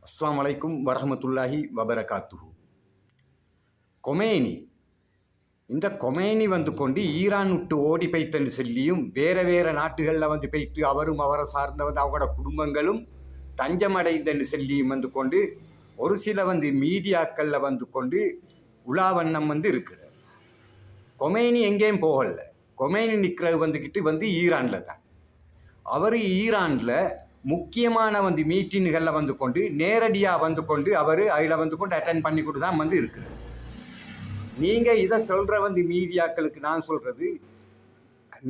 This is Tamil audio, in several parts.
அஸ்ஸலாமு அலைக்கும் வரஹ்மத்துல்லாஹி வபரகாத்துஹு. கொமேனி இந்த கொமேனி வந்து கொண்டு ஈரான் விட்டு ஓடி பைத்தன்னு சொல்லியும் வேறு நாட்டுகளில் வந்து பைத்து அவரும் அவரை சார்ந்த வந்து அவங்களோட குடும்பங்களும் தஞ்சமடைந்தன்னு சொல்லியும் வந்து கொண்டு ஒரு சில வந்து மீடியாக்களில் வந்து கொண்டு உலாவண்ணம் வந்து இருக்குது. கொமேனி எங்கேயும் போகல. கொமேனி நிற்கிறது வந்துக்கிட்டு வந்து ஈரானில் தான். அவர் ஈரானில் முக்கியமான வந்து மீட்டிங்குகளில் வந்து கொண்டு நேரடியாக வந்து கொண்டு அவர் அதில் வந்து கொண்டு அட்டென்ட் பண்ணி கொண்டு தான் வந்து இருக்குது. நீங்கள் இதை சொல்கிற வந்து மீடியாக்களுக்கு நான் சொல்கிறது,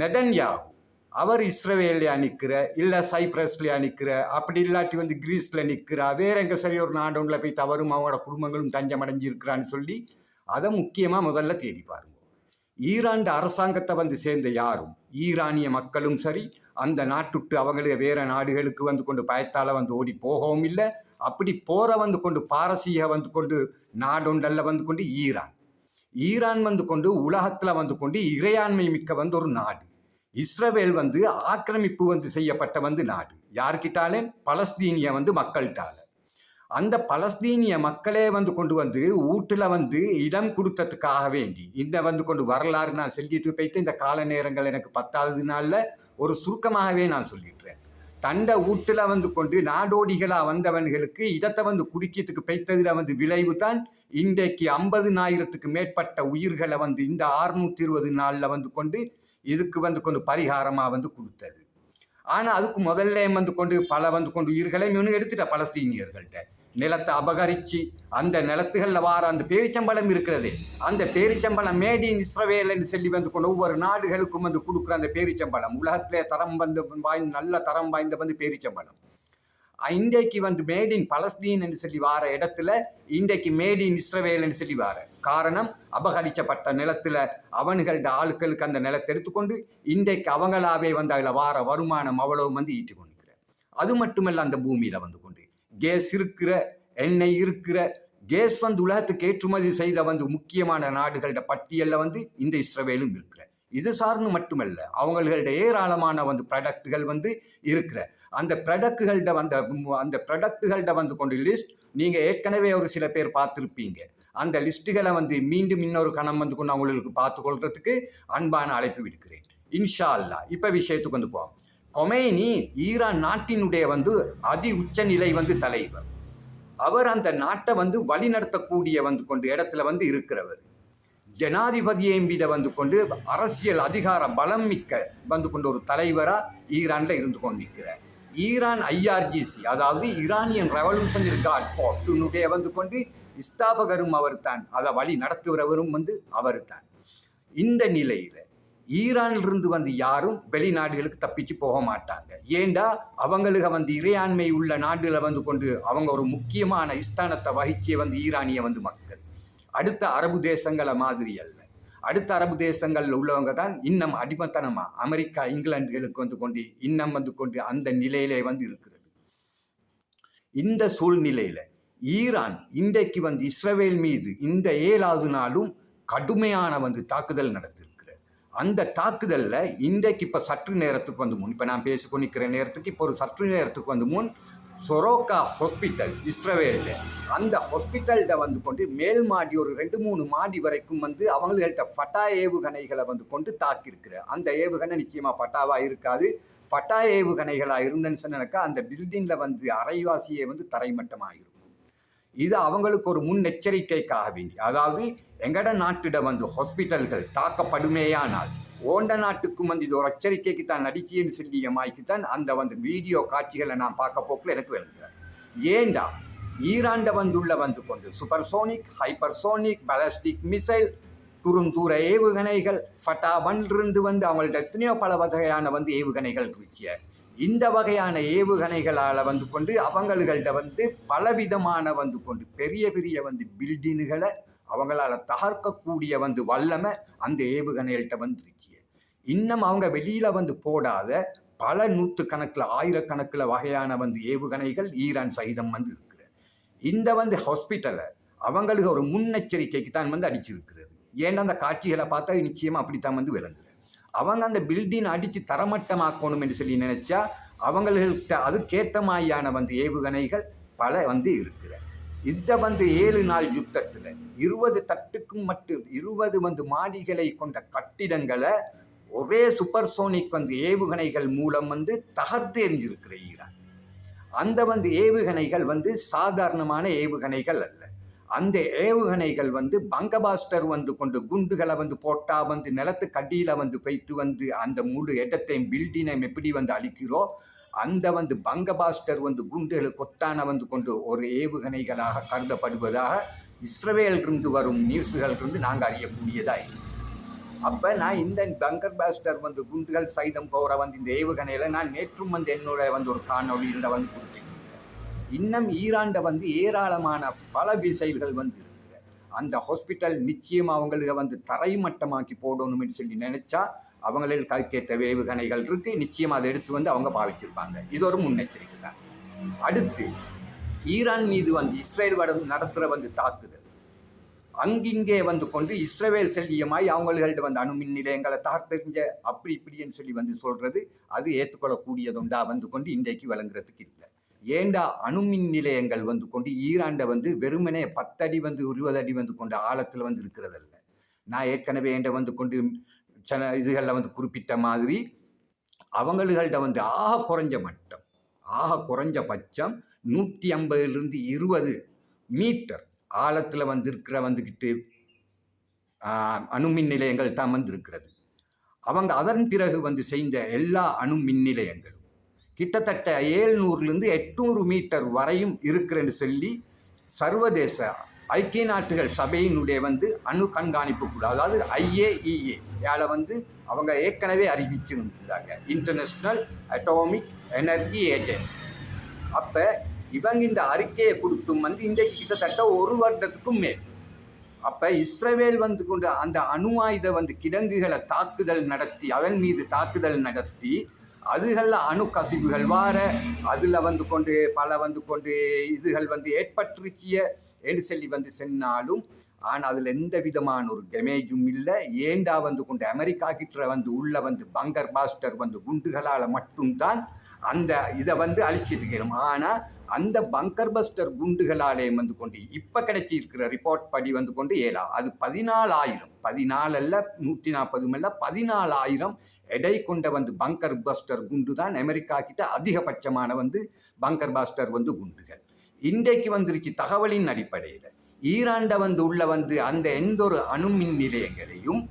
நெதன்யாஹூ அவர் இஸ்ரேலியா நிற்கிற, இல்லை சைப்ரஸ்லையா நிற்கிற, அப்படி இல்லாட்டி வந்து கிரீஸில் நிற்கிறா, வேற எங்கே சரி ஒரு நாடு ஒன்றில் போய் தவறும் அவங்களோட குடும்பங்களும் தஞ்சமடைஞ்சு இருக்கிறான்னு சொல்லி அதை முக்கியமாக முதல்ல தேடி பாருங்க. ஈரான் அரசாங்கத்தை வந்து சேர்ந்த யாரும், ஈரானிய மக்களும் சரி, அந்த நாட்டுட்டு அவங்களே வேறு நாடுகளுக்கு வந்து கொண்டு பயத்தால் வந்து ஓடி போகவும் இல்லை. அப்படி போகிற வந்து கொண்டு பாரசீக வந்து கொண்டு நாடொண்டல்ல வந்து கொண்டு ஈரான் வந்து கொண்டு உலகத்தில் வந்து கொண்டு இறையாண்மை மிக்க வந்து ஒரு நாடு. இஸ்ரேல் வந்து ஆக்கிரமிப்பு வந்து செய்யப்பட்ட வந்து நாடு. யாருக்கிட்டாலே பலஸ்தீனிய வந்து மக்கள்கிட்டால. அந்த பலஸ்தீனிய மக்களே வந்து கொண்டு வந்து வீட்டில் வந்து இடம் கொடுத்ததுக்காக வேண்டி இந்த வந்து கொண்டு வரலாறு நான் சொல்லிட்டு போய்த்து இந்த கால நேரங்கள் எனக்கு 10வது நாளில் ஒரு சுருக்கமாகவே நான் சொல்லிடுறேன். தண்டை வீட்டில் வந்து கொண்டு நாடோடிகளாக வந்தவன்களுக்கு இடத்தை வந்து குடிக்கிறதுக்கு பைத்ததில் வந்து விளைவு தான் இன்றைக்கு 50,000க்கு மேற்பட்ட உயிர்களை வந்து இந்த 620 நாளில் வந்து கொண்டு இதுக்கு வந்து கொண்டு பரிகாரமாக வந்து கொடுத்தது. ஆனால் அதுக்கு முதல்ல வந்து கொண்டு பல வந்து கொண்டு உயிர்களை இவனு எடுத்துட்ட பலஸ்தீனியர்கள்ட்ட நிலத்தை அபகரித்து அந்த நிலத்துகளில் வார அந்த பேரிச்சம்பளம் இருக்கிறது. அந்த பேரிச்சம்பளம் மேட் இன் இஸ்ரேல்னு சொல்லி வந்து கொண்டு ஒவ்வொரு நாடுகளுக்கும் வந்து கொடுக்குற அந்த பேரிச்சம்பளம் உலகத்திலே தரம் வந்து நல்ல தரம் வாய்ந்த வந்து பேரிச்சம்பளம் இன்றைக்கு வந்து மேட் இன் பலஸ்தீன் சொல்லி வார இடத்துல இன்றைக்கு மேட் இன் இஸ்ரேல்னு சொல்லி வார காரணம், அபகரிக்கப்பட்ட நிலத்தில் அவன்களோட ஆட்களுக்கு அந்த நிலத்தை எடுத்துக்கொண்டு இன்றைக்கு அவங்களாவே வந்து அதில் வார வருமானம் அவ்வளவு வந்து ஈட்டு கொண்டிருக்கிற. அது மட்டுமல்ல, அந்த பூமியில் வந்து கொண்டு கேஸ் இருக்கிற, எண்ணெய் இருக்கிற, கேஸ் வந்து உலகத்துக்கு ஏற்றுமதி செய்த வந்து முக்கியமான நாடுகளோட பட்டியலில் வந்து இந்த இஸ்ரேலும் இருக்கிற. இது சார்ந்து மட்டுமல்ல, அவங்களோட ஏராளமான வந்து ப்ராடக்டுகள் வந்து இருக்கிற. அந்த ப்ராடக்டுகள்கிட்ட வந்து கொண்டு லிஸ்ட் நீங்கள் ஏற்கனவே ஒரு சில பேர் பார்த்துருப்பீங்க. அந்த லிஸ்ட்டுகளை வந்து மீண்டும் இன்னொரு கணம் வந்து கொண்டு அவங்களுக்கு பார்த்துக்கொள்றதுக்கு அன்பான அழைப்பு விடுக்கிறேன். இன்ஷா அல்லாஹ். இப்போ விஷயத்துக்கு வந்து போவோம். கொமேனி ஈரான் நாட்டினுடைய வந்து அதி உச்ச நிலை வந்து தலைவர். அவர் அந்த நாட்டை வந்து வழிநடத்தக்கூடிய வந்து கொண்டு இடத்துல வந்து இருக்கிறவர். ஜனாதிபதியை மீத வந்து கொண்டு அரசியல் அதிகார பலம் மிக்க வந்து கொண்டு ஒரு தலைவராக ஈரானில் இருந்து கொண்டிருக்கிறார். ஈரான் IRGC, அதாவது ஈரானியன் ரெவல்யூஷனரி கார்ட் போர்ட்டினுடைய வந்து கொண்டு ஸ்தாபகரும் அவர் தான், அதை வழி நடத்துகிறவரும் வந்து அவர் தான். இந்த நிலையில் ஈரானிலிருந்து வந்து யாரும் வெளிநாடுகளுக்கு தப்பிச்சு போக மாட்டாங்க. ஏண்டா அவங்களுக்கு வந்து இறையாண்மை உள்ள நாடுகளை வந்து கொண்டு அவங்க ஒரு முக்கியமான ஸ்தானத்தை வகிச்சே வந்து ஈரானிய வந்து மக்கள் அடுத்த அரபு தேசங்களை மாதிரி அல்ல. அடுத்த அரபு தேசங்களில் உள்ளவங்க தான் இன்னும் அடிமத்தனமாக அமெரிக்கா இங்கிலாந்துகளுக்கு வந்து கொண்டு இன்னும் வந்து கொண்டு அந்த நிலையிலே வந்து இருக்கிறது. இந்த சூழ்நிலையில் ஈரான் இன்றைக்கு வந்து இஸ்ரேல் மீது இந்த 7வது நாளும் கடுமையான வந்து தாக்குதல் நடத்திருக்கிற. அந்த தாக்குதலில் இன்றைக்கு இப்போ சற்று நேரத்துக்கு வந்து முன், இப்போ நான் பேசிக்கொண்டிருக்கிற நேரத்துக்கு இப்போ ஒரு சற்று நேரத்துக்கு வந்து முன் சொரோக்கா ஹாஸ்பிட்டல் இஸ்ரேலில், அந்த ஹாஸ்பிட்டல்கிட்ட வந்து கொண்டு மேல் மாடி ஒரு 2-3 மாடி வரைக்கும் வந்து அவங்கள்ட்ட ஃபட்டா ஏவுகணைகளை வந்து கொண்டு தாக்கியிருக்கிற. அந்த ஏவுகணை நிச்சயமாக ஃபட்டாவாக இருக்காது. ஃபட்டா ஏவுகணைகளாக இருந்தேன்னு சொன்னாக்கா அந்த பில்டிங்கில் வந்து அரைவாசியே வந்து தரைமட்டமாக இருக்கும். இது அவங்களுக்கு ஒரு முன்னெச்சரிக்கைக்காக வேண்டி, அதாவது எங்கட நாட்டிட வந்து ஹாஸ்பிட்டல்கள் தாக்கப்படுமேயானால் ஓண்ட நாட்டுக்கும் வந்து இது ஒரு எச்சரிக்கைக்கு தான் நடிச்சின்னு சொல்லிய மாய்க்குத்தான் அந்த வந்து வீடியோ காட்சிகளை நான் பார்க்க போக்கில் எனக்கு விளங்குகிறேன். ஏண்டா ஈரான்ட வந்துள்ள வந்து கொண்டு சூப்பர்சோனிக், ஹைப்பர்சோனிக், பாலஸ்டிக் மிசைல், குறுந்தூர ஏவுகணைகள், ஃபட்டா 1 வந்து அவங்கள்ட்ட எத்தனையோ பல வகையான வந்து ஏவுகணைகள் இருந்துச்சு. இந்த வகையான ஏவுகணைகளால் வந்து கொண்டு அவங்கள்கிட்ட வந்து பலவிதமான வந்து கொண்டு பெரிய பெரிய வந்து பில்டிங்குகளை அவங்களால தகர்க்கக்கூடிய வந்து வல்லமை அந்த ஏவுகணைகள்கிட்ட வந்துருச்சு. இன்னும் அவங்க வெளியில் வந்து போடாத பல நூற்றுக்கணக்கில் ஆயிரக்கணக்கில் வகையான வந்து ஏவுகணைகள் ஈரான் சகிதம் வந்து இருக்கிற. இந்த வந்து ஹாஸ்பிட்டலை அவங்களுக்கு ஒரு முன்னெச்சரிக்கைக்கு தான் வந்து அடிச்சிருக்கிறது. ஏன்னா அந்த காட்சிகளை பார்த்தா நிச்சயமாக அப்படித்தான் வந்து விளங்குது. அவங்க அந்த பில்டிங் அடித்து தரமட்டமாக்கணும் என்று சொல்லி நினைச்சா அவங்கள்ட்ட அதுக்கேற்ற மாதிரியான வந்து ஏவுகணைகள் பல வந்து இருக்கிற இந்த வந்து 7 நாள் யுத்தத்தில் 20 தட்டுக்கும் மட்டும் 20 வந்து மாடிகளை கொண்ட கட்டிடங்களை ஒரே சூப்பர்சோனிக் வந்து ஏவுகணைகள் மூலம் வந்து தகர்த்து எறிஞ்சிருக்கிற ஈரான். அந்த வந்து ஏவுகணைகள் வந்து சாதாரணமான ஏவுகணைகள் அல்ல. அந்த ஏவுகணைகள் வந்து பங்கபாஸ்டர் வந்து கொண்டு குண்டுகளை வந்து போட்டா வந்து நிலத்துக்கு அடியில் வந்து வைத்து வந்து அந்த முழு இடத்தையும் பில்டிங்கையும் எப்படி வந்து அழிக்கிறோ அந்த வந்து பங்கபாஸ்டர் வந்து குண்டுகளை கொத்தான வந்து கொண்டு ஒரு ஏவுகணைகளாக கருதப்படுவதாக இஸ்ரேலிருந்து வரும் நியூஸுகளிலிருந்து நாங்கள் அறியக்கூடியதாக. அப்போ நான் இந்த பங்கர் பாஸ்டர் வந்து குண்டுகள் சைதம் போகிற வந்து இந்த ஏவுகணையில் நான் நேற்றும் வந்து என்னோட வந்து ஒரு காணொலியில் வந்து குறிப்பிட்டிருக்கேன். இன்னும் ஈரான்ட வந்து ஏராளமான பல மிசைல்கள் வந்து இருக்கிற அந்த ஹாஸ்பிட்டல் நிச்சயம் அவங்களுக்கு வந்து தரைமட்டமாக்கி போடணும்னு சொல்லி நினைச்சா அவங்களில் கற்கேற்ற ஏவுகணைகள் இருக்கு. நிச்சயம் அதை எடுத்து வந்து அவங்க பாவிச்சிருப்பாங்க. இது ஒரு முன்னெச்சரிக்கை தான். அடுத்து ஈரான் மீது வந்து இஸ்ரேல் நடத்துகிற வந்து தாக்குதல் அங்கிங்கே வந்து கொண்டு இஸ்ரேல் செல்லியமாய் அவங்கள்ட்ட வந்து அணுமின் நிலையங்களை தாக்கறிஞ்ச அப்படி இப்படின்னு சொல்லி வந்து சொல்றது அது ஏற்றுக்கொள்ளக்கூடியதுண்டா வந்து கொண்டு இன்றைக்கு வழங்குறதுக்கு இல்லை. ஏண்டா அணுமின் நிலையங்கள் வந்து கொண்டு ஈரான்ட வந்து வெறுமனே 10 அடி வந்து 20 அடி வந்து கொண்டு ஆழத்தில் வந்து இருக்கிறதல்ல. நான் ஏற்கனவே என்ற வந்து கொண்டு சில இதுகளில் வந்து குறிப்பிட்ட மாதிரி அவங்கள்ட்ட வந்து ஆக குறைஞ்ச பட்சம் 150 20 மீட்டர் ஆழத்தில் வந்து இருக்கிற வந்துக்கிட்டு அணுமின் நிலையங்கள் தான் வந்து இருக்கிறது. அவங்க அதன் பிறகு வந்து செய்த எல்லா அணுமின் நிலையங்களும் கிட்டத்தட்ட 700 800 மீட்டர் வரையும் இருக்கிறேன்னு சொல்லி சர்வதேச ஐக்கிய நாட்டுகள் சபையினுடைய வந்து அணு கண்காணிப்பு குழு, அதாவது IAEA யால வந்து அவங்க ஏற்கனவே அறிவிச்சிருந்தாங்க, இன்டர்நேஷ்னல் அட்டாமிக் எனர்ஜி ஏஜென்சி. அப்போ இவங்க இந்த அறிக்கையை கொடுத்தும் வந்து இன்றைக்கு கிட்டத்தட்ட 1 வருடத்துக்கும் மேல். அப்போ இஸ்ரேல் வந்து கொண்டு அந்த அணு ஆயுத வந்து கிடங்குகளை தாக்குதல் நடத்தி அதன் மீது தாக்குதல் நடத்தி அதுகளில் அணு கசிவுகள் வார அதில் வந்து கொண்டு பல வந்து கொண்டு இதுகள் வந்து ஏற்பட்டுருச்சிய என்று சொல்லி வந்து சொன்னாலும் ஆனால் அதில் எந்த விதமான ஒரு டேமேஜும் இல்லை. ஏண்டா வந்து கொண்டு அமெரிக்கா கிட்ட வந்து உள்ள வந்து பங்கர் பாஸ்டர் வந்து குண்டுகளால் மட்டும்தான் அந்த இதை வந்து அழிச்சிருக்கணும். ஆனால் அந்த பங்கர் பஸ்டர் குண்டுகளாலே வந்து கொண்டு இப்போ கிடைச்சிருக்கிற ரிப்போர்ட் படி வந்து கொண்டு அது 14,000 14 அல்ல 140 அல்ல 14,000 எடை கொண்ட வந்து பங்கர் பஸ்டர் குண்டு தான் அமெரிக்கா கிட்ட அதிகபட்சமான வந்து பங்கர் பாஸ்டர் வந்து குண்டுகள் இன்றைக்கு வந்துருச்சு. தகவலின் அடிப்படையில் ஈரான்ட வந்து உள்ள வந்து அந்த எந்த ஒரு அணுமின் நிலையங்களையும்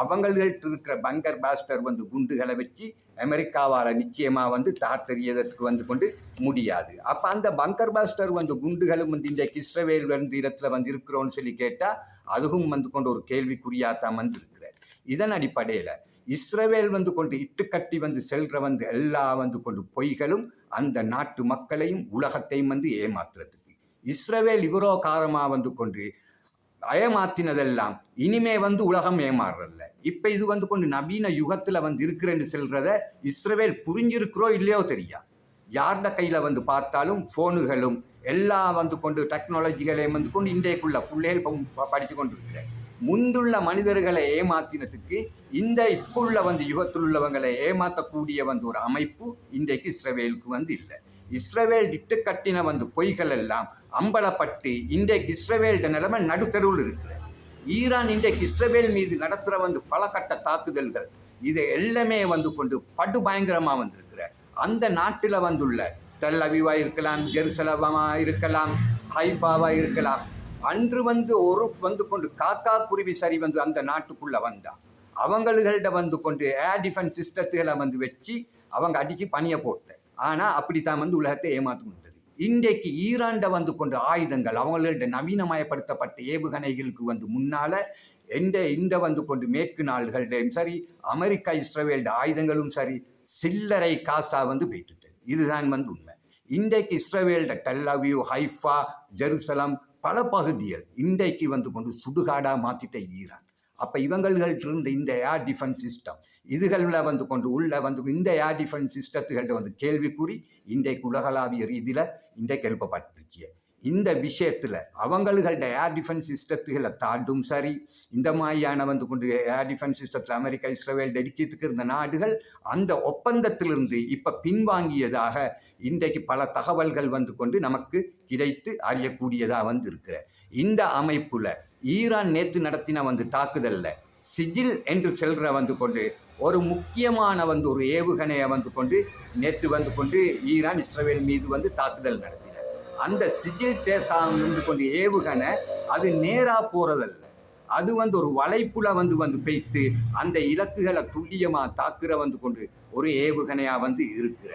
அவங்கள்ட்ட இருக்கிற பங்கர் பாஸ்டர் வந்து குண்டுகளை வச்சு அமெரிக்காவால் நிச்சயமாக வந்து தாத்தறியதற்கு வந்து கொண்டு முடியாது. அப்போ அந்த பங்கர் பாஸ்டர் வந்து குண்டுகளும் வந்து இன்றைக்கு இஸ்ரேல் வந்து இடத்துல வந்து இருக்கிறோன்னு சொல்லி கேட்டால் அதுவும் வந்து கொண்டு ஒரு கேள்விக்குறியாத்தான் வந்து இருக்கிறார். இதன் அடிப்படையில் இஸ்ரேல் வந்து கொண்டு இட்டுக்கட்டி வந்து செல்ற வந்து எல்லா வந்து கொண்டு பொய்களும் அந்த நாட்டு மக்களையும் உலகத்தையும் வந்து ஏமாத்துறதுக்கு இஸ்ரேல் இவரோ காரணமாக வந்து கொண்டு ஏமாத்தினதெல்லாம் இனிமே வந்து உலகம் ஏமாறுறல்ல. இப்போ இது வந்து கொண்டு நவீன யுகத்தில் வந்து இருக்கிறேன்னு சொல்கிறத இஸ்ரேல் புரிஞ்சிருக்கிறோ இல்லையோ தெரியா. யார்ட கையில் வந்து பார்த்தாலும் ஃபோனுகளும் எல்லா வந்து கொண்டு டெக்னாலஜிகளையும் வந்து கொண்டு இன்றைக்குள்ள பிள்ளைகள் படித்து கொண்டு இருக்கிறேன். முந்துள்ள மனிதர்களை ஏமாத்தினதுக்கு இந்த இப்புள்ள வந்து யுகத்தில் உள்ளவங்களை ஏமாற்றக்கூடிய வந்து ஒரு அமைப்பு இன்றைக்கு இஸ்ரேலுக்கு வந்து இல்லை. இஸ்ரேல் இட்டு கட்டின வந்து பொய்கள் எல்லாம் அம்பலப்பட்டு இன்றைக்கு இஸ்ரேல்ட நிலைமை நடுத்தருவில் இருக்கிற. ஈரான் இன்றைக்கு இஸ்ரேல் மீது நடத்துகிற வந்து பல கட்ட தாக்குதல்கள் இதை எல்லாமே வந்து கொண்டு படு பயங்கரமாக வந்திருக்கிற. அந்த நாட்டில் வந்துள்ள டெல் அவிவாக இருக்கலாம், ஜெருசலமாக இருக்கலாம், ஹைஃபாவாக இருக்கலாம். அன்று வந்து ஒரு வந்து கொண்டு காக்கா குருவி சரி வந்து அந்த நாட்டுக்குள்ளே வந்தான் அவங்கள்கிட்ட வந்து கொண்டு ஏர் டிஃபென்ஸ் சிஸ்டத்துகளை வந்து வச்சு அவங்க அடித்து பணியை போட்ட. ஆனால் அப்படித்தான் வந்து உலகத்தை ஏமாற்ற முடியாது. இன்றைக்கு ஈரான்ட வந்து கொண்டு ஆயுதங்கள் அவங்கள்ட்ட நவீனமயப்படுத்தப்பட்ட ஏவுகணைகளுக்கு வந்து முன்னால் இந்த வந்து கொண்டு மேற்கு நாடுகள்டையும் சரி அமெரிக்கா இஸ்ரேல்ட ஆயுதங்களும் சரி சில்லறை காசா வந்து போயிட்டு. இதுதான் வந்து உண்மை. இன்றைக்கு இஸ்ரேல்ட டெல் அவிவ், ஹைஃபா, ஜெருசலம் பல பகுதிகள் இன்றைக்கு வந்து கொண்டு சுடுகாடாக மாற்றிட்ட ஈரான். அப்போ இவங்கள்கிட்ட இருந்த இந்த ஏர் டிஃபென்ஸ் சிஸ்டம் இதுகளில் வந்து கொண்டு உள்ள வந்து இந்த ஏர் டிஃபென்ஸ் சிஸ்டத்துகள்கிட்ட வந்து கேள்விக்குறி இன்றைக்கு உலகளாவிய ரீதியில் இன்றைக்கு எழுப்பப்பட்டுருச்சு. இந்த விஷயத்தில் அவங்களோட ஏர் டிஃபென்ஸ் சிஸ்டத்துகளை தாண்டும் சரி, இந்த மாதிரியான கொண்டு ஏர் டிஃபென்ஸ் சிஸ்டத்தில் அமெரிக்கா இஸ்ரேல் எடுக்கிறதுக்கு இருந்த நாடுகள் அந்த ஒப்பந்தத்திலிருந்து இப்போ பின்வாங்கியதாக இன்றைக்கு பல தகவல்கள் கொண்டு நமக்கு கிடைத்து அறியக்கூடியதாக இருக்கிற இந்த அமைப்பில் ஈரான் நேற்று நடத்தின தாக்குதலில் சிஜில் என்று செல்ற கொண்டு ஒரு முக்கியமான ஒரு ஏவுகணையை கொண்டு நேற்று கொண்டு ஈரான் இஸ்ரேல் மீது தாக்குதல் நடத்தினர். அந்த சிஜில் தான் கொண்டு ஏவுகணை அது நேராக போகிறதல்ல, அது ஒரு வளைப்புல பெய்த்து அந்த இலக்குகளை துல்லியமாக தாக்குற கொண்டு ஒரு ஏவுகணையாக இருக்கிற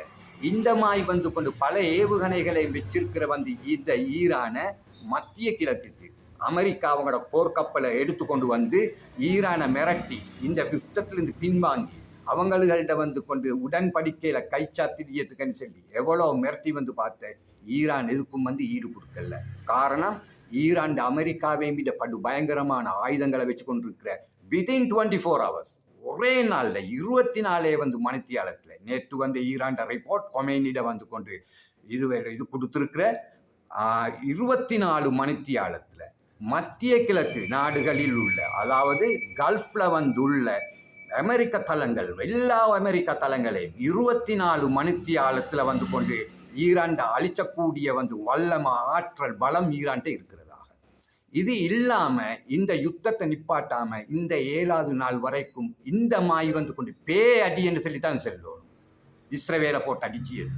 இந்த மாதிரி கொண்டு பல ஏவுகணைகளை வச்சிருக்கிற இந்த ஈரானை மத்திய கிழக்குக்கு அமெரிக்கா அவங்களோட போர்க்கப்பலை எடுத்துக்கொண்டு ஈரானை மிரட்டி இந்த யுத்தத்திலிருந்து பின்வாங்கி அவங்கள்கிட்ட கொண்டு உடன்படிக்கையில் கைச்சாத்திரியத்துக்குன்னு சொல்லி எவ்வளோ மிரட்டி பார்த்தேன். ஈரான் எதுக்கும் ஈடு கொடுக்கல. காரணம், ஈரான் அமெரிக்காவை மீது படு பயங்கரமான ஆயுதங்களை வச்சு கொண்டிருக்கிற வித்தின் 24 hours ஒரே நாளில் 24 மணித்தியாலத்தில் நேற்று ஈரான் ரிப்போர்ட் கொமேனிட கொண்டு இது கொடுத்துருக்கிற 24 மணித்தியாலத்தில் மத்திய கிழக்கு நாடுகளில் உள்ள, அதாவது கல்ஃபில் உள்ள அமெரிக்க தளங்கள், எல்லா அமெரிக்க தளங்களையும் 24 மணித்தியாலத்தில் கொண்டு ஈரான் அழிச்சக்கூடிய வல்லம ஆற்றல் பலம் ஈரான்ட்ட இருக்கிறதாக. இது இல்லாமல் இந்த யுத்தத்தை நிப்பாட்டாம இந்த 7வது நாள் வரைக்கும் இந்த மாய் கொண்டு அடின்னு சொல்லித்தான் செல்லும். இஸ்ரவேலை போட்டு அடிச்சியது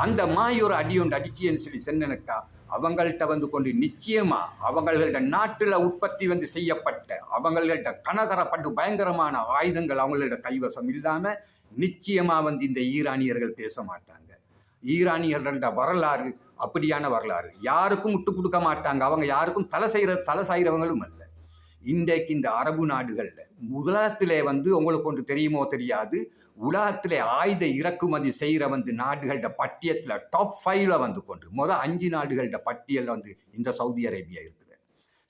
அந்த மாய் ஒரு அடி ஒன்று அடிச்சின்னு சொல்லி சென்னனுக்கா அவங்கள்ட்ட கொண்டு நிச்சயமா அவங்கள்ட நாட்டில் உற்பத்தி செய்யப்பட்ட அவங்கள்ட்ட கனகரப்பட்டு பயங்கரமான ஆயுதங்கள் அவங்களோட கைவசம் இல்லாம நிச்சயமா இந்த ஈரானியர்கள் பேச மாட்டாங்க. ஈரானியர்கள வரலாறு அப்படியான வரலாறு, யாருக்கும் விட்டு கொடுக்க மாட்டாங்க. அவங்க யாருக்கும் தலை சாயிறவங்களும் அல்ல. இன்றைக்கு இந்த அரபு நாடுகளில் உலகத்திலே உங்களுக்கு ஒன்று தெரியுமோ தெரியாது, உலகத்திலே ஆயுத இறக்குமதி செய்கிற நாடுகளோட பட்டியலில் டாப் 5ல் கொண்டு 5 நாடுகளோட பட்டியலில் இந்த சவுதி அரேபியா இருக்குது.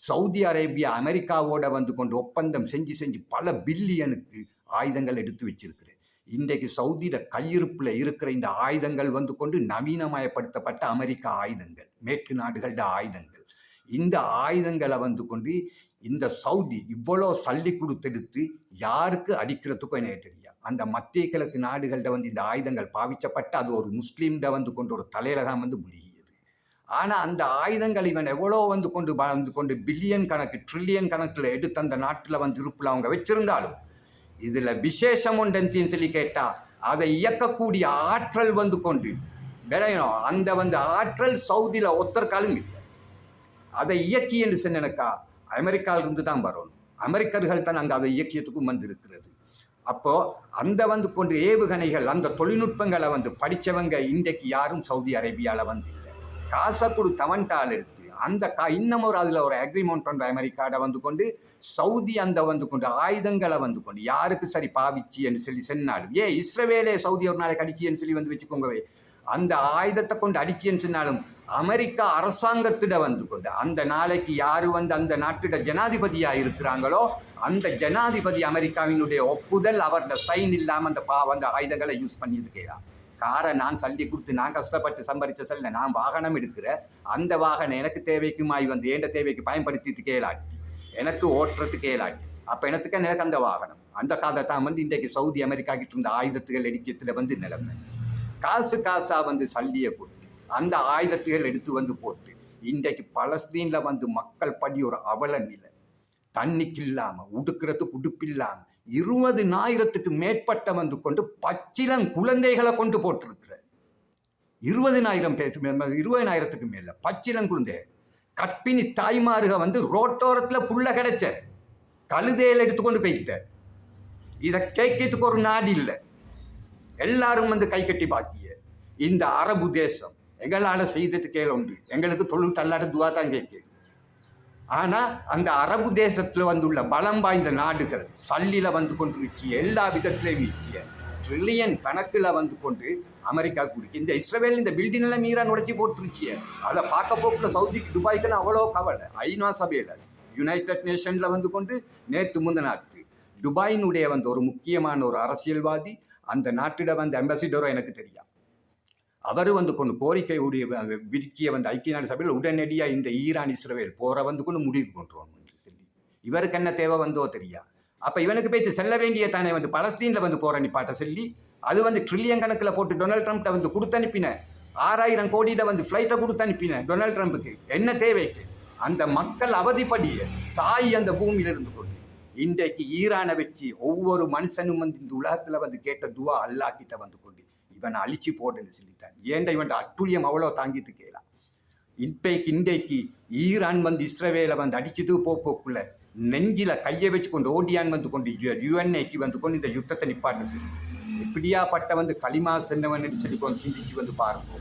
சவுதி அரேபியா அமெரிக்காவோட கொண்டு ஒப்பந்தம் செஞ்சு பல பில்லியனுக்கு ஆயுதங்கள் எடுத்து வச்சிருக்கிறேன். இன்றைக்கு சவுதியில் கையிருப்பில் இருக்கிற இந்த ஆயுதங்கள் கொண்டு நவீனமயப்படுத்தப்பட்ட அமெரிக்க ஆயுதங்கள், மேற்கு நாடுகளோட ஆயுதங்கள். இந்த ஆயுதங்களை கொண்டு இந்த சவுதி இவ்வளோ சல்லி கொடுத்தெடுத்து யாருக்கு அடிக்கிறதுக்கும் எனக்கு தெரியாது. அந்த மத்திய கிழக்கு நாடுகள்கிட்ட இந்த ஆயுதங்கள் பாவிக்கப்பட்டு அது ஒரு முஸ்லீம்கிட்ட கொண்டு ஒரு தலையில தான் முழுகியது. ஆனால் அந்த ஆயுதங்கள் இவன் எவ்வளோ கொண்டு பில்லியன் கணக்கு ட்ரில்லியன் கணக்கில் எடுத்து அந்த நாட்டில் இருப்பில் அவங்க வச்சிருந்தாலும் இதில் விசேஷம் ஒன்றுன்னு சொல்லி கேட்டால் அதை இயக்கக்கூடிய ஆற்றல் கொண்டு விளையணும். அந்த ஆற்றல் சவுதியில் ஒத்தற்காலும் இல்லை. அதை இயக்கி என்று சொன்னக்கா அமெரிக்காவிலிருந்து தான் வரணும். அமெரிக்கர்கள் தான் அங்கே அதை இயக்கியத்துக்கும் இருக்கிறது. அப்போது அந்த கொண்டு ஏவுகணைகள் அந்த தொழில்நுட்பங்களை படித்தவங்க இன்றைக்கு யாரும் சவுதி அரேபியாவில் இல்லை. காசை கொடு தவன்டால் எடுத்து அந்த இன்னும் அதில் ஒரு அக்ரிமெண்ட் ஒன்று அமெரிக்காட கொண்டு சவுதி அந்த கொண்டு ஆயுதங்களை கொண்டு யாருக்கு சரி பாவிச்சு என்று சொல்லி சொன்னாலும், இஸ்ரவேலே சவுதி ஒரு நாளைக்கு அடிச்சின்னு சொல்லி வச்சுக்கோங்கவே, அந்த ஆயுதத்தை கொண்டு அடிச்சின்னு சொன்னாலும் அமெரிக்கா அரசாங்கத்திட கொண்டு அந்த நாளைக்கு யாரு அந்த நாட்டிட ஜனாதிபதியாக இருக்கிறாங்களோ அந்த ஜனாதிபதி அமெரிக்காவினுடைய ஒப்புதல் அவரோட சைன் இல்லாமல் அந்த ஆயுதங்களை யூஸ் பண்ணியிருக்கலாம். காரை நான் சல்லி கொடுத்து நான் கஷ்டப்பட்டு சம்பாதிச்ச செல்ல நான் வாகனம் எடுக்கிற அந்த வாகனம் எனக்கு தேவைக்குமாய் ஏண்ட தேவைக்கு பயன்படுத்திட்டு கேளாட்டி எனக்கு ஓட்டுறதுக்கு கேளாட்டி அப்போ எனக்கு அந்த வாகனம் அந்த காதை தான் இன்றைக்கு சவுதி அமெரிக்கா கிட்ட இருந்த ஆயுதத்துகள் எடுக்கத்தில் நிலைமை. காசா சல்லியை கொடுத்து அந்த ஆயுதத்துகள் எடுத்து போட்டு இன்றைக்கு பலஸ்தீனில் மக்கள் படி ஒரு அவல நிலை, தண்ணிக்கு இல்லாமல் உடுக்கிறதுக்கு உடுப்பில்லாமல் 20,000க்கு மேற்பட்ட கொண்டு பச்சிலங் குழந்தைகளை கொண்டு போட்டிருக்கிற 20,000 பேர் 20,000க்கு மேல பச்சிலங் குழந்தை கற்பிணி தாய்மாருக ரோட்டோரத்தில் புள்ள கிடைச்ச கழுதையில் எடுத்துக்கொண்டு போயிட்ட. இதை கேட்கறதுக்கு ஒரு நாடு இல்லை. எல்லாரும் கை கட்டி பாக்கிய இந்த அரபு தேசம் எங்களால் செய்தது கேள உண்டு. எங்களுக்கு தொழில் அல்லாத துவா தான் கேட்கு. ஆனால் அந்த அரபு தேசத்தில் உள்ள பலம் வாய்ந்த நாடுகள் சல்லியில் கொண்டிருச்சு, எல்லா விதத்திலையும் வீச்சிய ட்ரில்லியன் கணக்கில் கொண்டு அமெரிக்கா குடிக்கு இந்த இஸ்ரேல் இந்த பில்டிங்கெல்லாம் ஈரான் உடைச்சி போட்டுருச்சிய. அதை பார்க்க போக்கில் சவுதிக்கு துபாய்க்குன்னு அவ்வளோ கவலை. ஐநா சபையில் யுனைடெட் நேஷனில் கொண்டு நேற்று முந்தினாத்து துபாயினுடைய ஒரு முக்கியமான ஒரு அரசியல்வாதி அந்த நாட்டிட அம்பாசிடரோ எனக்கு தெரியும். அவர் வந்து கொண்டு கோரிக்கையுடைய விடுக்கிய வந்து ஐக்கிய நாடு சபையில் உடனடியாக இந்த ஈரான் இஸ்ரேல் போரை வந்து கொண்டு முடிவு கொண்டுருவோம் என்று சொல்லி இவருக்கு என்ன தேவை வந்தோ தெரியா. அப்போ இவனுக்கு போய்த்து செல்ல வேண்டிய தானே வந்து பலஸ்தீனில் வந்து போகிற நிப்பாட்ட சொல்லி அது வந்து ட்ரில்லியன் கணக்கில் போட்டு டொனால்ட் ட்ரம்ப்ட வந்து கொடுத்து அனுப்பின 6000 கோடியில் வந்து ஃப்ளைட்டை கொடுத்து அனுப்பின டொனால்ட் ட்ரம்ப்புக்கு என்ன தேவைக்கு அந்த மக்கள் அவதிப்படிய சாய் அந்த பூமியில் இருந்து கொண்டு இன்றைக்கு ஈரானை வச்சு ஒவ்வொரு மனுஷனும் வந்து இந்த உலகத்தில் வந்து கேட்ட துவா அல்லாஹ்கிட்ட வந்து கொண்டு இவனை அழிச்சு போடுன்னு சொல்லித்தான். ஏன்டா இவன் அட்டுழியம் அவ்வளோ தாங்கிட்டு கேளாம். இன்றைக்கு ஈரான் வந்து இஸ்ரேலை வந்து அடிச்சுட்டு போக்குள்ள நெஞ்சில கையை வச்சு கொண்டு ஓடியான் வந்து கொண்டு யுஎன்ஏக்கு வந்து கொண்டு இந்த யுத்தத்தை நிப்பாட்டு சொல்லி எப்படியாப்பட்ட வந்து களிமா சென்றவன் சொல்லி கொஞ்சம் சிந்திச்சு வந்து பாருங்க.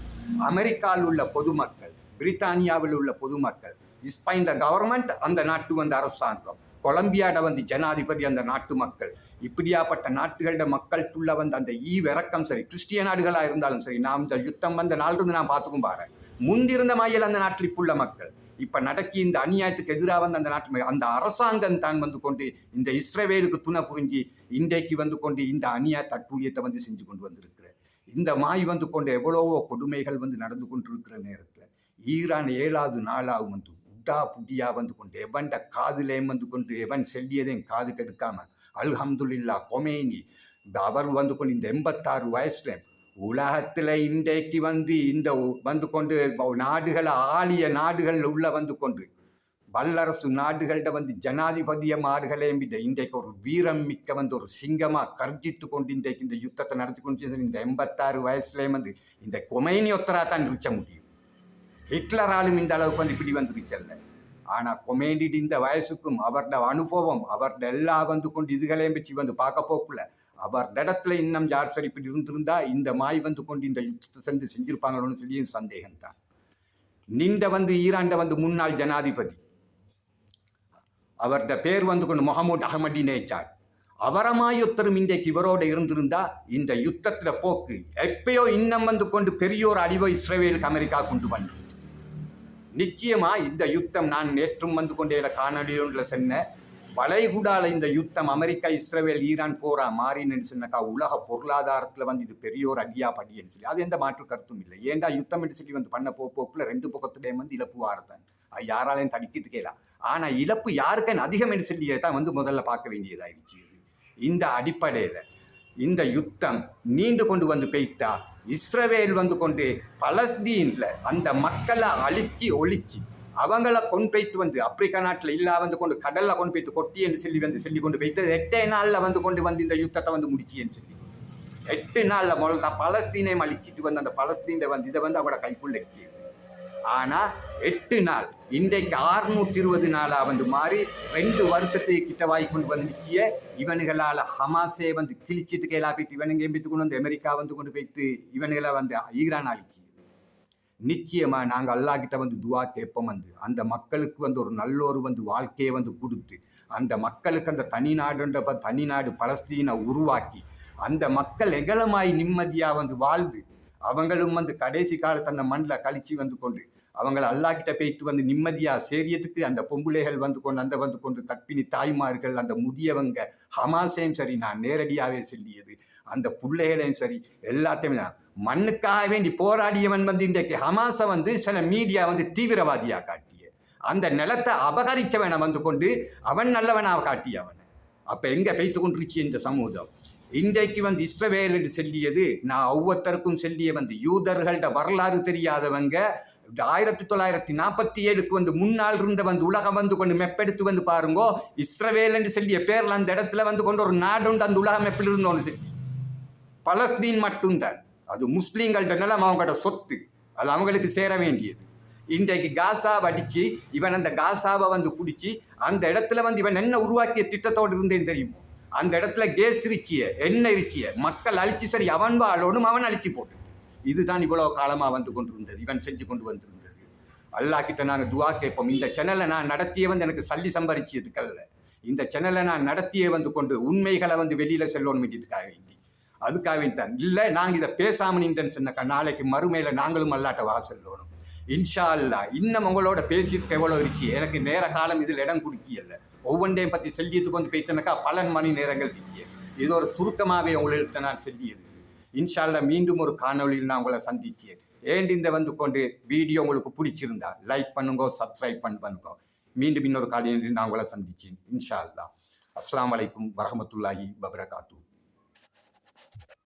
அமெரிக்காவில் உள்ள பொதுமக்கள், பிரித்தானியாவில் உள்ள பொதுமக்கள், ஸ்பெயின் கவர்மெண்ட் அந்த நாட்டு வந்து அரசாங்கம், கொலம்பியாட வந்து ஜனாதிபதி அந்த நாட்டு மக்கள், இப்படியாப்பட்ட நாட்டுகளோட மக்களுக்குள்ள வந்து அந்த ஈவிறக்கம் சரி கிறிஸ்டிய நாடுகளாக இருந்தாலும் சரி நாம் இந்த யுத்தம் வந்த நாள் இருந்து நான் பார்த்துக்கும் பாரு முந்திருந்த மாயில் அந்த நாட்டில் இப்புள்ள மக்கள் இப்போ நடக்கி இந்த அநியாயத்துக்கு எதிராக வந்து அந்த நாட்டு அந்த அரசாங்கம் தான் வந்து கொண்டு இந்த இஸ்ரேலுக்கு துணை புரிஞ்சு இன்றைக்கு வந்து கொண்டு இந்த அநியாய தட்டுழியத்தை வந்து செஞ்சு கொண்டு வந்திருக்கிற இந்த மாய் வந்து கொண்டு எவ்வளவோ கொடுமைகள் வந்து நடந்து கொண்டிருக்கிற நேரத்தில் ஈரான் 7வது நாளாக வந்து உட்டா புட்டியா வந்து கொண்டு எவன்ட காதுலேயும் வந்து கொண்டு எவன் செல்லியதையும் காது கெடுக்காம அல்ஹம்துலில்லா கொமேனி அவர் வந்து கொண்டு இந்த 86 வயசுல உலகத்தில் இன்றைக்கு வந்து இந்த வந்து கொண்டு நாடுகளை ஆளிய நாடுகள் உள்ள வந்து கொண்டு வல்லரசு நாடுகள்கிட்ட வந்து ஜனாதிபதியமார்களையும் விட இன்றைக்கு ஒரு வீரம் மிக்க வந்து ஒரு சிங்கமாக கர்ஜித்து கொண்டு இன்றைக்கு இந்த யுத்தத்தை நடத்தி கொண்டு இந்த 86 வயசுலேயும் வந்து இந்த கொமைனி ஒத்தரா தான் இருக்க முடியும். ஹிட்லராலும் இந்த அளவுக்கு வந்து இப்படி வந்து இருச்சல்ல. ஆனால் கொமேனி இந்த வயசுக்கும் அவரோட அனுபவம் அவரோட எல்லா வந்து கொண்டு இதுகளையும் வச்சு வந்து பார்க்க போக்குள்ள அவர் இடத்துல இன்னும் யார் சரி இப்படி இருந்திருந்தா இந்த மாய் வந்து கொண்டு இந்த யுத்தத்தை செஞ்சிருப்பாங்களோன்னு சொல்லி சந்தேகம்தான். நின்ற வந்து ஈரான்ட வந்து முன்னாள் ஜனாதிபதி அவரோட பேர் வந்து கொண்டு முகமது அஹமதினேஜாத் அவரமாயுத்தரும் இன்றைக்கு இவரோட இருந்திருந்தா இந்த யுத்தத்தில் போக்கு எப்பயோ இன்னும் வந்து கொண்டு பெரியோர் அழிவை இஸ்ரேலுக்கு அமெரிக்கா கொண்டு வந்துருச்சு. நிச்சயமா இந்த யுத்தம் நான் நேற்றும் வந்து கொண்டே காணொலியில் சொன்ன வளைகுடால இந்த யுத்தம் அமெரிக்கா இஸ்ரேல் ஈரான் போரா மாறின்னு சொன்னாக்கா உலக பொருளாதாரத்தில் வந்து இது பெரியோர் அடியா படின்னு சொல்லி அது எந்த மாற்று கருத்தும் இல்லை. ஏண்டா யுத்தம் என்று சொல்லி வந்து பண்ண போக்குள்ள 2 பக்கத்துலேயும் வந்து இழப்பு வாரத்தான் அது யாராலையும் தடுக்கிட்டு கேலாம். ஆனால் இழப்பு யாருக்கேன்னு அதிகம் என்று சொல்லியே தான் வந்து முதல்ல பார்க்க வேண்டியதாயிருச்சு. இந்த அடிப்படையில் இந்த யுத்தம் நீண்டு கொண்டு வந்து போயிட்டா இஸ்ரேல் வந்து கொண்டு பலஸ்தீனில் அந்த மக்களை அழிச்சு ஒழிச்சு அவங்கள கொண்டு போய்த்து வந்து ஆப்பிரிக்கா நாட்டில் இல்லா வந்து கொண்டு கடலில் கொண்டு போய்த்து கொட்டி என்று சொல்லி கொண்டு போய்த்து 8 நாளில் வந்து கொண்டு வந்து இந்த யுத்தத்தை வந்து முடிச்சின்னு சொல்லி 8 நாளில் முதல்ல பலஸ்தீனையும் அழிச்சிட்டு வந்து அந்த பலஸ்தீனை வந்து இதை வந்து அவங்களோட கைக்குள்ள இருக்கிறது. ஆனால் 8 நாள் இன்றைக்கு 620 நாளாக வந்து மாறி 2 வருஷத்துக்கு கிட்ட வாய் கொண்டு வந்து நிற்கிய இவனுகளால் ஹமாஸே வந்து கிழிச்சதுக்கு எல்லாம் போய்த்து இவனுங்க எம்பித்து கொண்டு வந்து அமெரிக்கா வந்து கொண்டு போய்த்து இவனுகளை வந்து ஈரான் அழிச்சு நிச்சயமாக நாங்கள் அல்லாஹ்கிட்ட வந்து துவா கேட்போம் வந்து அந்த மக்களுக்கு வந்து ஒரு நல்லொரு வந்து வாழ்க்கையை வந்து கொடுத்து அந்த மக்களுக்கு அந்த தனிநாடு பலஸ்தீனை உருவாக்கி அந்த மக்கள் எகலமாய் நிம்மதியாக வந்து வாழ்ந்து அவங்களும் வந்து கடைசி காலத்தை அந்த மண்ணில் கழிச்சு வந்து கொண்டு அவங்கள அல்லாஹ்கிட்ட பேய்த்து வந்து நிம்மதியாக சேரியத்துக்கு அந்த பொம்புளைகள் வந்து கொண்டு அந்த வந்து கொண்டு கற்பிணி தாய்மார்கள் அந்த முதியவங்க ஹமாஸையும் சரி நான் நேரடியாகவே சொல்லியது அந்த பிள்ளைகளையும் சரி எல்லாத்தையுமே மண்ணுக்காக வேண்டி போராடியவன் வந்து இன்றைக்கு ஹமாஸை வந்து சில மீடியா வந்து தீவிரவாதியாக காட்டிய அந்த நிலத்தை அபகரித்தவனை வந்து கொண்டு அவன் நல்லவனாக காட்டியவன். அப்போ எங்கே பெய்த்து கொண்டிருச்சு இந்த சமூகம் இன்றைக்கு வந்து இஸ்ரவேல் என்று சொல்லியது நான் ஒவ்வொருத்தருக்கும் சொல்லிய வந்து யூதர்கள்ட வரலாறு தெரியாதவங்க 1947 வந்து முன்னால் இருந்த வந்து உலகம் வந்து கொண்டு மெப்பெடுத்து வந்து பாருங்கோ இஸ்ரவேல் என்று சொல்லிய பேரில் அந்த இடத்துல வந்து கொண்டு ஒரு நாடு உண்டு அந்த உலகம் மெப்பில் இருந்தோன்னு சொல்லி பலஸ்தீன் மட்டும்தான் அது முஸ்லீம்கள்ட்ட நிலம் அவங்களோட சொத்து அது அவங்களுக்கு சேர வேண்டியது. இன்றைக்கு காசாவை அடித்து இவன் அந்த காசாவை வந்து பிடிச்சி அந்த இடத்துல வந்து இவன் என்ன உருவாக்கிய திட்டத்தோடு இருந்தேன்னு தெரியுமோ அந்த இடத்துல கேஸ் இருச்சிய எண்ணெய் இருச்சிய மக்கள் அழிச்சு சரி அவன் வாழோடும் அவன் அழிச்சு போட்டு இதுதான் இவ்வளோ காலமாக வந்து கொண்டு இருந்தது இவன் செஞ்சு கொண்டு வந்திருந்தது. அல்லாஹ்கிட்ட நாங்கள் துவா கேட்போம். இந்த சேனலை நான் நடத்திய வந்து எனக்கு சல்லி சம்பாதிச்சதுக்கல்ல இந்த சேனலை நான் நடத்தியே வந்து கொண்டு உண்மைகளை வந்து வெளியில் செல்லணும் வேண்டியதுக்காக வேண்டி அதுக்காக வேண்டித்தான் இல்லை நாங்கள் இதை பேசாமல் நின்றேன்னு சொன்னாக்கா நாளைக்கு மறுமையில் நாங்களும் அல்லாட்ட வா செல்லணும் இன்ஷா அல்லா. இன்னும் உங்களோட பேசியதுக்கு எவ்வளோ இருச்சு எனக்கு நேர காலம் இதில் இடம் கொடுக்கியல்ல ஒவ்வொன்றையும் பற்றி செல்லியதுக்கு வந்து பேசினாக்கா பல மணி நேரங்கள் இருக்கிய இது ஒரு சுருக்கமாகவே உங்கள்கிட்ட நான் சொல்லியது. இன்ஷா அல்லாஹ் மீண்டும் ஒரு காணொளியில் நான் உங்களை சந்திச்சேன். ஏன் இந்த வந்து கொண்டு வீடியோ உங்களுக்கு பிடிச்சிருந்தா லைக் பண்ணுங்க, சப்ஸ்கிரைப் பண்ணுங்க. மீண்டும் இன்னொரு காலையில் நான் உங்களை சந்திச்சேன் இன்ஷா அல்லாஹ். அஸ்ஸலாமு அலைக்கும் வரஹ்மத்துல்லாஹி வபரகாத்துஹு.